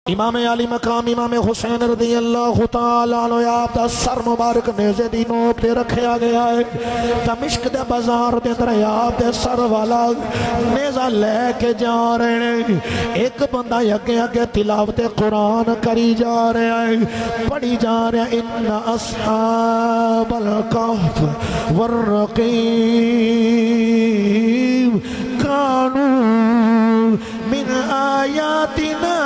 امام علی مقام امام حسین رضی اللہ تعالیٰ عنہ آپ دا سر مبارک نیزے دی نوک دے رکھیا گیا ہے دمشق دے بازار دے اندر آپ دے سر والا نیزہ لے کے جا رہے ہیں ایک بندہ یگے اگے تلاوت قرآن کری جا رہے ہیں پڑھی جا رہے ہیں ان اصحاب الکہف والرقیم کانوا من آیاتنا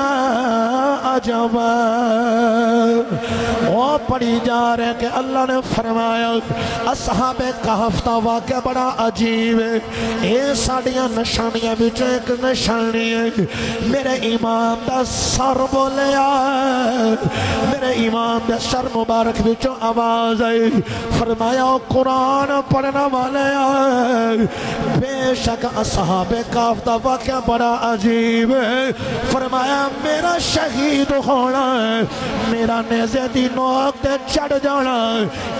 عجبا وہ پڑھی جا رہے ہیں کہ اللہ نے فرمایا اصحاب کہف دا واقعہ بڑا عجیب ہے اے ساڑیاں نشانیاں بچے ایک نشانی ہے میرے امام دا سر بولیا میرے امام دا سر مبارک بچوں آواز ہے فرمایا قرآن پڑھنا والے بے شک اصحاب کہف دا واقعہ بڑا عجیب ہے فرمایا میرا شہید ہونا ہے میرا نیزے دی نوک دے چڑھ جانا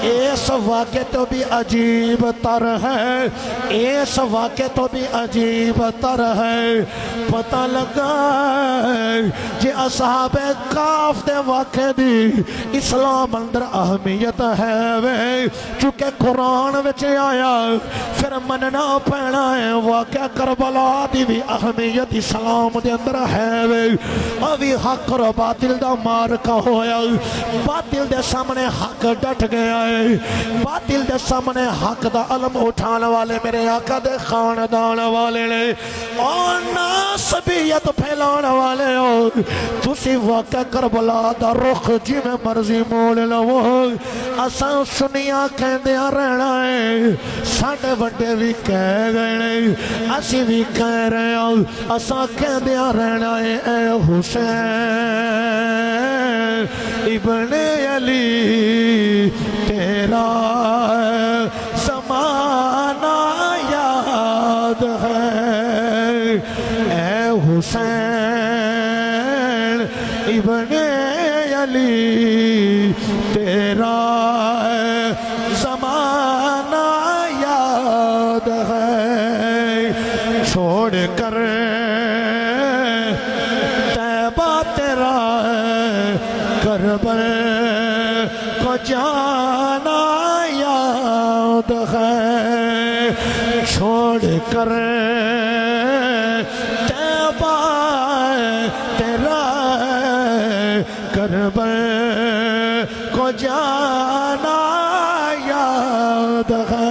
اس واقعے تو بھی عجیب تر ہے اس واقعے تو بھی عجیب تر ہے پتہ لگا جی اصحاب کہف دے واقعے دی اسلام اندر اہمیت ہے وے چونکہ قرآن وچ آیا پھر مننا پینا ہے واقعہ کربلا دی بھی اہمیت اسلام دے اندر ہے وے ابھی حق اور باطل دا مارکا ہویا باطل دے سامنے حق ڈٹ گیا ہے باطل دے سامنے حق دا علم اٹھانے والے میرے آقا دے خاندان والے نے اور ناسبیت پھیلانے والے ہو تسی واقع کربلا دا رخ جی میں مرضی موڑ لو اساں سنیا کہندیاں رہنا ہے ساڑھے بڑے بھی کہہ گئے اسی بھی کہہ رہے ہو اساں کہندیاں رہنا ہے اے حسین ابن علی تیرا زمانہ یاد ہے اے حسین ابن علی تیرا زمانہ یاد ہے چھوڑ کر طیبہ تیرا کربل کو جانا یاد ہے چھوڑ کر طیبہ تیرا کربل کو جانا یاد ہے